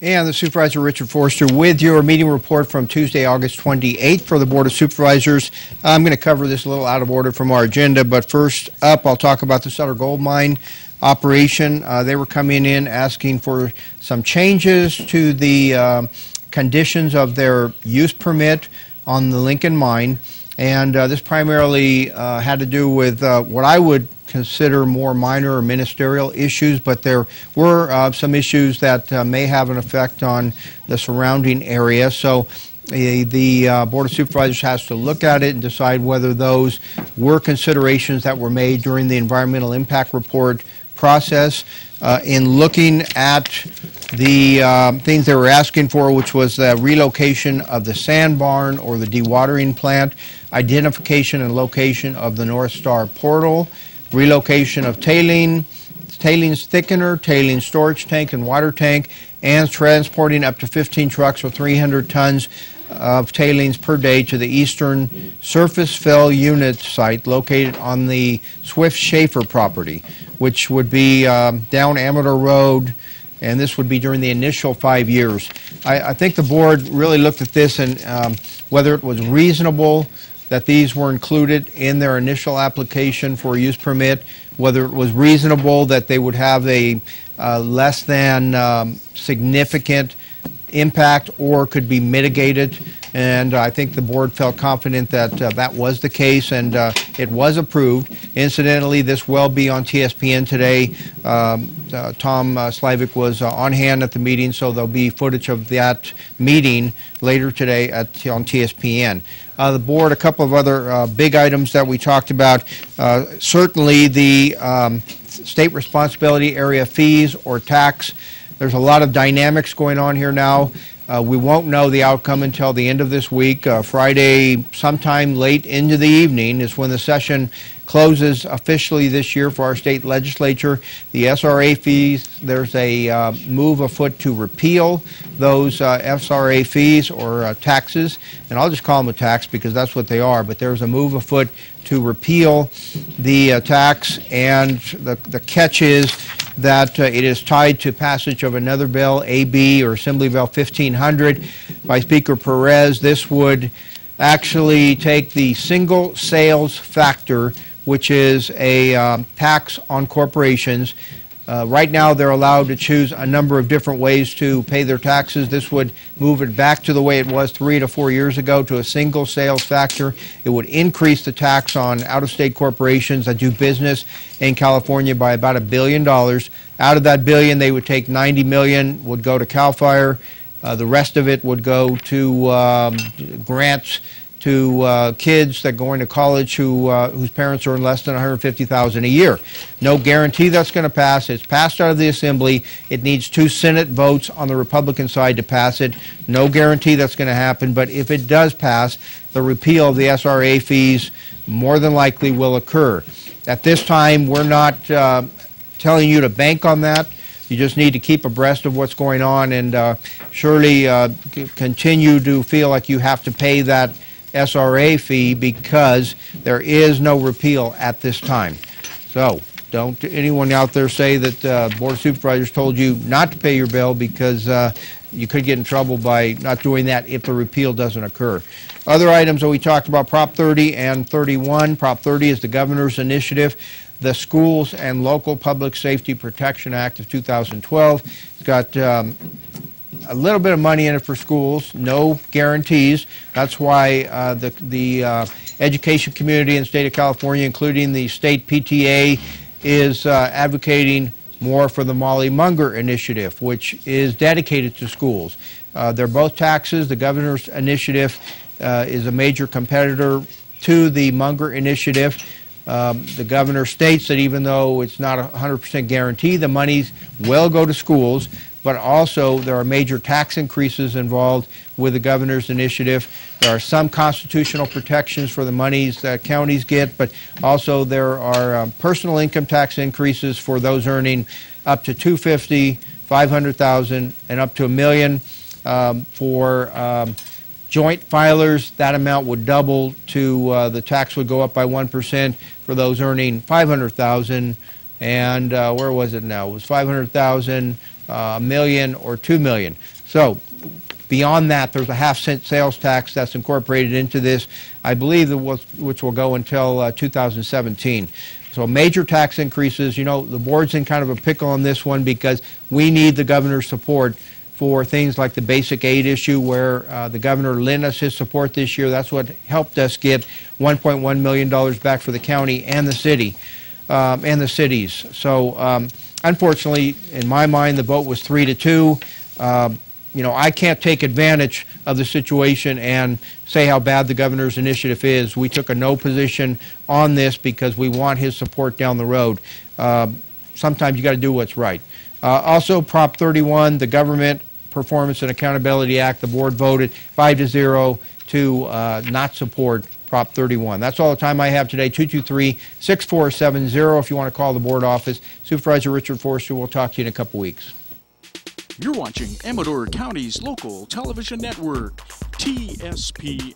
And the Supervisor Richard Forster with your meeting report from Tuesday, August 28th for the Board of Supervisors. I'm going to cover this a little out of order from our agenda, but first up I'll talk about the Sutter Gold Mine operation. They were coming in asking for some changes to the conditions of their use permit on the Lincoln mine, and this primarily had to do with what I would consider more minor or ministerial issues, but there were some issues that may have an effect on the surrounding area. So the Board of Supervisors has to look at it and decide whether those were considerations that were made during the environmental impact report process. In looking at the things they were asking for, which was the relocation of the sand barn or the dewatering plant, identification and location of the North Star portal, relocation of tailings thickener, tailings storage tank and water tank, and transporting up to 15 trucks or 300 tons of tailings per day to the eastern surface fill unit site located on the Swift-Schaefer property, which would be down Amador Road, and this would be during the initial 5 years. I think the board really looked at this and whether it was reasonable that these were included in their initial application for a use permit, whether it was reasonable that they would have a less than significant impact or could be mitigated, and I think the board felt confident that that was the case, and it was approved. Incidentally, this will be on TSPN today. Tom Slavik was on hand at the meeting, so there'll be footage of that meeting later today on TSPN. The board, a couple of other big items that we talked about, certainly the state responsibility area fees or tax. There's a lot of dynamics going on here now. We won't know the outcome until the end of this week. Friday, sometime late into the evening, is when the session closes officially this year for our state legislature. The SRA fees, there's a move afoot to repeal those SRA fees or taxes, and I'll just call them a tax because that's what they are, but there's a move afoot to repeal the tax, and the catch is that it is tied to passage of another bill, AB or Assembly Bill 1500 by Speaker Perez. This would actually take the single sales factor, which is a tax on corporations. Right now they're allowed to choose a number of different ways to pay their taxes. This would move it back to the way it was 3 to 4 years ago, to a single sales factor. It would increase the tax on out-of-state corporations that do business in California by about $1 billion. Out of that billion, they would take $90 million, would go to CAL FIRE. The rest of it would go to grants to kids that go into college whose parents earn less than $150,000 a year. No guarantee that's going to pass. It's passed out of the Assembly. It needs 2 Senate votes on the Republican side to pass it. No guarantee that's going to happen, but if it does pass, the repeal of the SRA fees more than likely will occur. At this time, we're not telling you to bank on that. You just need to keep abreast of what's going on, and surely continue to feel like you have to pay that SRA fee because there is no repeal at this time. So don't anyone out there say that the Board of Supervisors told you not to pay your bill, because you could get in trouble by not doing that if the repeal doesn't occur. Other items that we talked about, Prop 30 and 31. Prop 30 is the governor's initiative. The Schools and Local Public Safety Protection Act of 2012. It's got a little bit of money in it for schools, no guarantees. That's why the education community in the state of California, including the state PTA, is advocating more for the Molly Munger initiative, which is dedicated to schools. They're both taxes. The governor's initiative is a major competitor to the Munger initiative. The governor states that even though it's not a 100% guarantee, the monies will go to schools, but also there are major tax increases involved with the governor's initiative. There are some constitutional protections for the monies that counties get, but also there are personal income tax increases for those earning up to $250,000, $500,000, and up to $1 million. For joint filers, that amount would double to the tax would go up by 1% for those earning $500,000, and where was it now? It was $500,000, $1 million, or $2 million. So beyond that, there's a half-cent sales tax that's incorporated into this, I believe, which will go until 2017. So major tax increases. You know, the board's in kind of a pickle on this one because we need the governor's support for things like the basic aid issue, where the governor lent us his support this year. That's what helped us get $1.1 million back for the county and the city and the cities. So unfortunately, in my mind, the vote was 3-2. You know, I can't take advantage of the situation and say how bad the governor's initiative is. We took a no position on this because we want his support down the road. Sometimes you got to do what's right. Also, Prop 31, the Government Performance and Accountability Act, the board voted 5-0 to not support Prop 31. That's all the time I have today. 223-6470 if you want to call the board office. Supervisor Richard Forster, we'll talk to you in a couple weeks. You're watching Amador County's local television network, TSP.